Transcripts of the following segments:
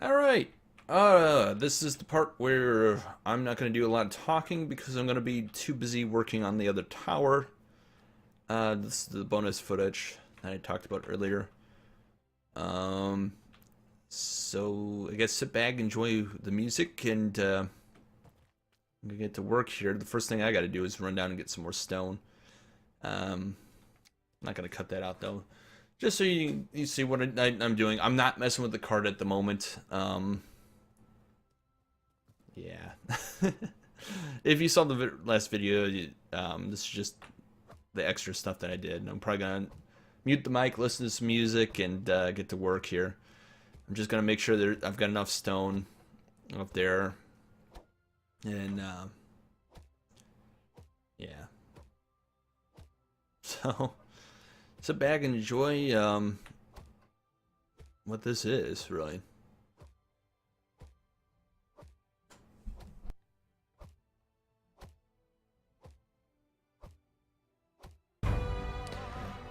Alright, this is the part where I'm not going to do a lot of talking because I'm going to be too busy working on the other tower. This is the bonus footage that I talked about earlier. Um, so I guess sit back, enjoy the music, and I'm going to get to work here. The first thing I got to do is run down and get some more stone. I'm not going to cut that out though. Just so you see what I'm doing. I'm not messing with the card at the moment. Yeah. If you saw the last video, this is just the extra stuff that I did. I'm probably gonna mute the mic, listen to some music, and get to work here. I'm just gonna make sure that I've got enough stone up there, and yeah. So sit back and enjoy what this is really.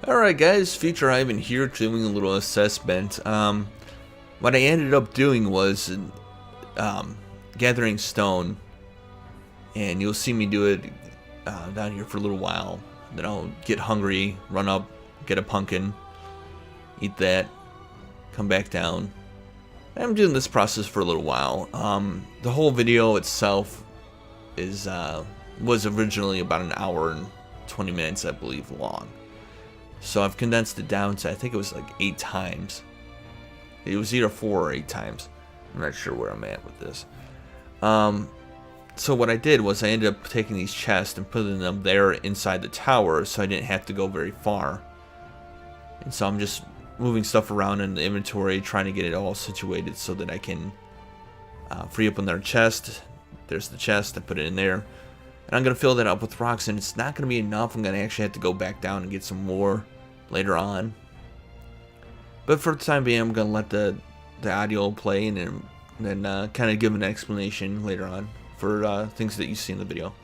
Alright guys, Future Ivan here doing a little assessment. What I ended up doing was gathering stone, and you'll see me do it down here for a little while. Then I'll get hungry, run up, get a pumpkin, eat that, come back down. I'm doing this process for a little while. The whole video itself is was originally about an hour and 20 minutes, I believe, long. So I've condensed it down to, I think it was like 8 times. It was either 4 or 8 times. I'm not sure where I'm at with this. So what I did was I ended up taking these chests and putting them there inside the tower, so I didn't have to go very far. And so I'm just moving stuff around in the inventory, trying to get it all situated so that I can free up another chest. There's the chest, I put it in there. And I'm going to fill that up with rocks, and it's not going to be enough. I'm going to actually have to go back down and get some more later on. But for the time being, I'm going to let the audio play, and then kind of give an explanation later on for things that you see in the video.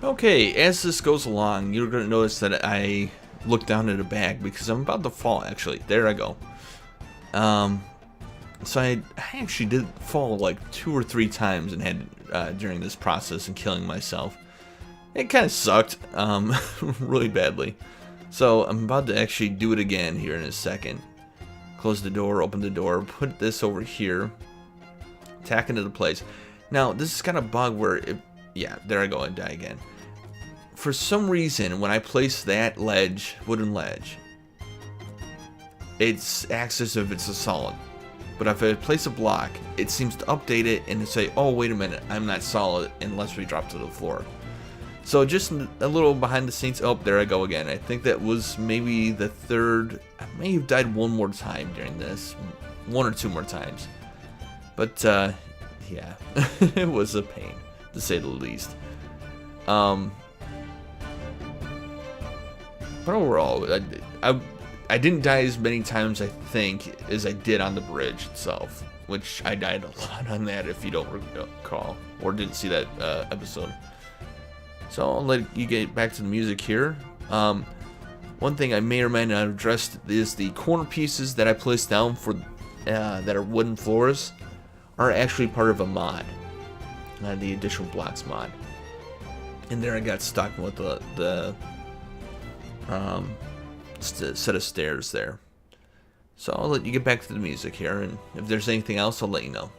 Okay, as this goes along, you're going to notice that I look down at a bag because I'm about to fall, actually. There I go. So I actually did fall like 2 or 3 times and had during this process and killing myself. It kind of sucked, really badly. So I'm about to actually do it again here in a second. Close the door, open the door, put this over here, tack into the place. Now this is kind of bug where it, yeah, there I go, I die again. For some reason, when I place that ledge, wooden ledge, it acts as if it's a solid. But if I place a block, it seems to update it and say, oh, wait a minute, I'm not solid unless we drop to the floor. So just a little behind the scenes. Oh, there I go again. I think that was maybe the third. I may have died one more time during this. 1 or 2 more times. But, yeah, it was a pain, to say the least. But overall, I didn't die as many times, I think, as I did on the bridge itself, which I died a lot on that, if you don't recall, or didn't see that episode. So I'll let you get back to the music here. One thing I may or may not have addressed is the corner pieces that I placed down for that are wooden floors are actually part of a mod, the Additional Blocks mod. And there I got stuck with the set of stairs there. So I'll let you get back to the music here, and if there's anything else, I'll let you know.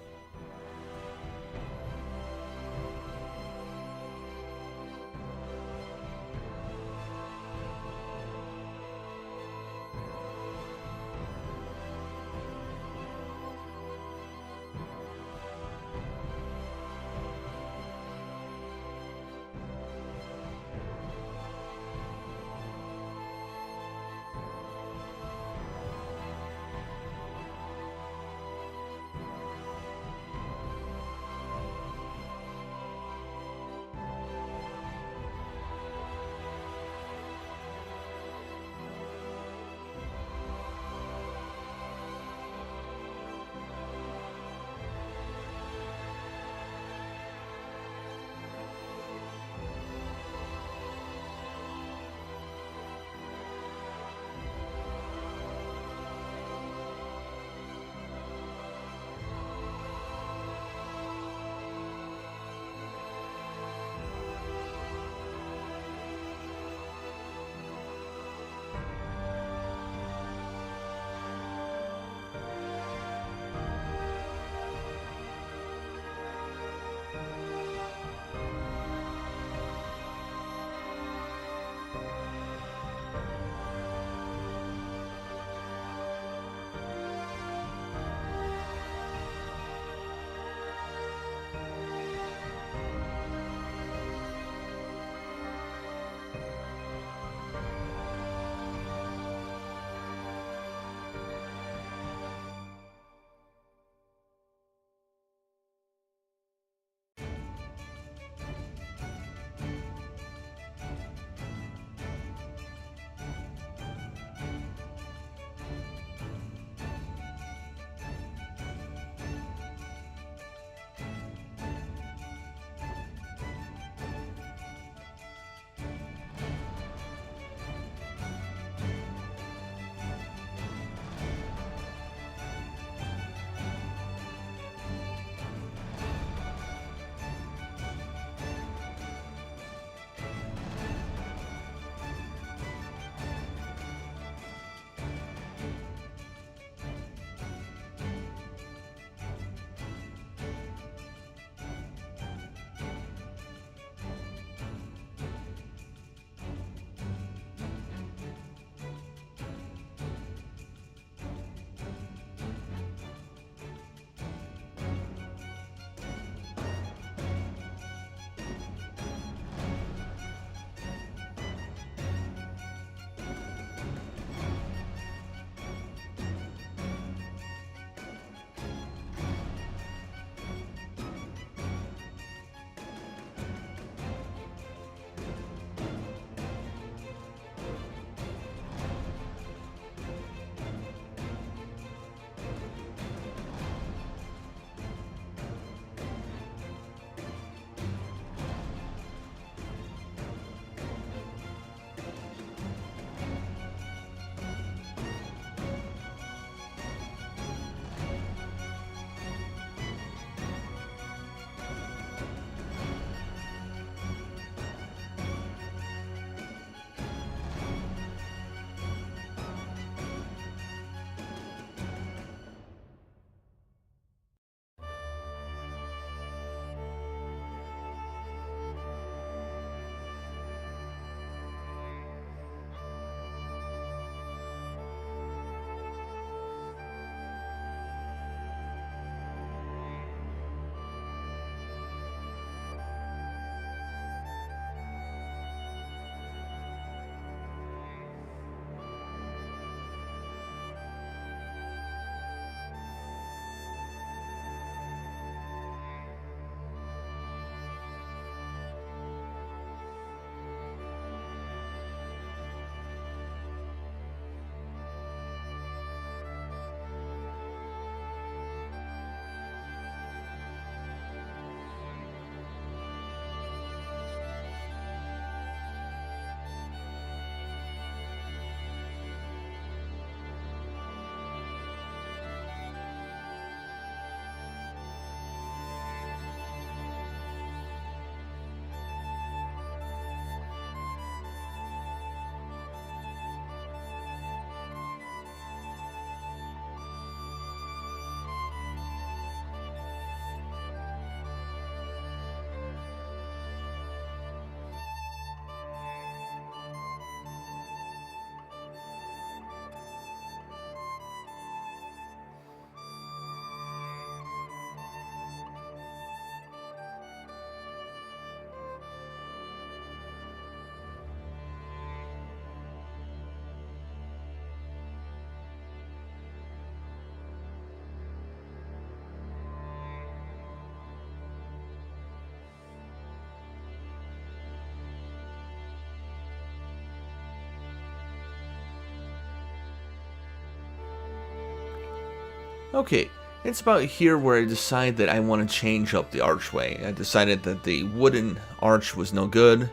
Okay, it's about here where I decide that I want to change up the archway. I decided that the wooden arch was no good,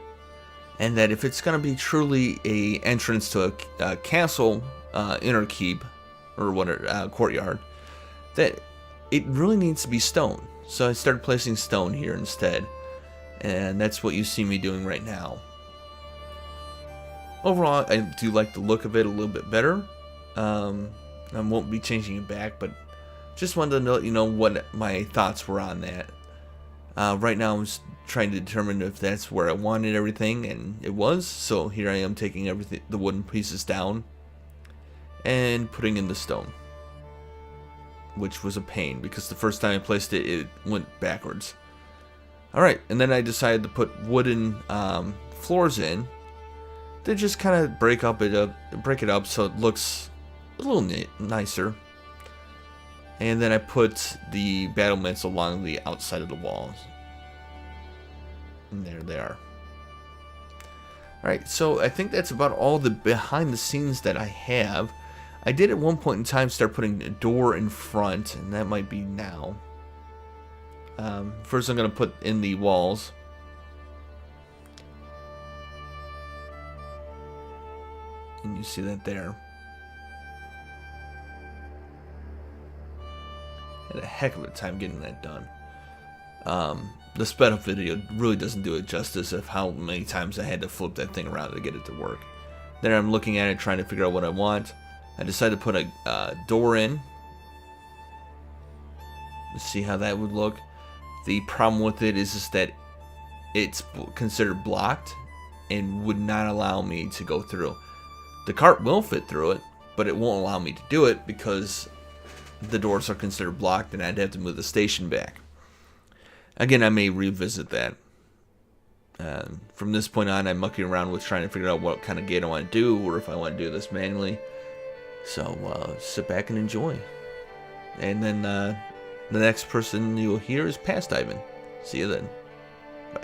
and that if it's going to be truly a entrance to a castle, inner keep, or what, courtyard, that it really needs to be stone. So I started placing stone here instead, and that's what you see me doing right now. Overall, I do like the look of it a little bit better. I won't be changing it back, but just wanted to let you know what my thoughts were on that. Right now, I'm just trying to determine if that's where I wanted everything, and it was. So here I am taking everything, the wooden pieces down, and putting in the stone, which was a pain because the first time I placed it, it went backwards. All right, and then I decided to put wooden floors in. They just kind of break it up so it looks a little nicer. And then I put the battlements along the outside of the walls. And there they are. Alright, so I think that's about all the behind the scenes that I have. I did at one point in time start putting a door in front, and that might be now. First I'm going to put in the walls. And you see that there. Had a heck of a time getting that done. The sped up video really doesn't do it justice of how many times I had to flip that thing around to get it to work. Then I'm looking at it, trying to figure out what I want. I decided to put a door in. Let's see how that would look. The problem with it is that it's considered blocked and would not allow me to go through. The cart will fit through it, but it won't allow me to do it because the doors are considered blocked and I'd have to move the station back. Again, I may revisit that. From this point on, I'm mucking around with trying to figure out what kind of gate I want to do, or if I want to do this manually. So sit back and enjoy. And then the next person you'll hear is Past Ivan. See you then. Bye.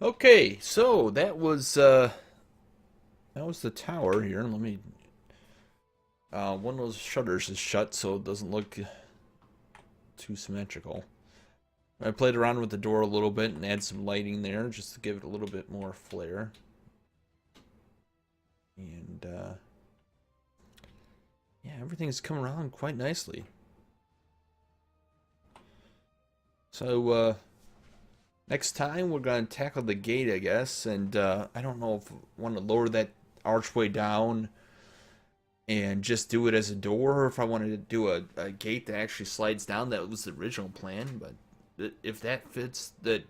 Okay, so that was the tower here. Let me. One of those shutters is shut, so it doesn't look too symmetrical. I played around with the door a little bit and add some lighting there just to give it a little bit more flair. And yeah, everything's come around quite nicely. So, next time we're gonna tackle the gate, I guess, and I don't know if I want to lower that archway down and just do it as a door, or if I wanted to do a gate that actually slides down. That was the original plan, but if that fits, that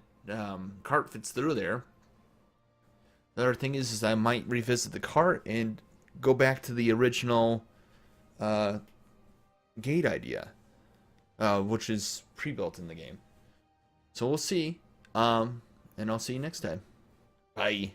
cart fits through there. The other thing is I might revisit the cart and go back to the original uh, gate idea, which is pre-built in the game. So we'll see. And I'll see you next time. Bye.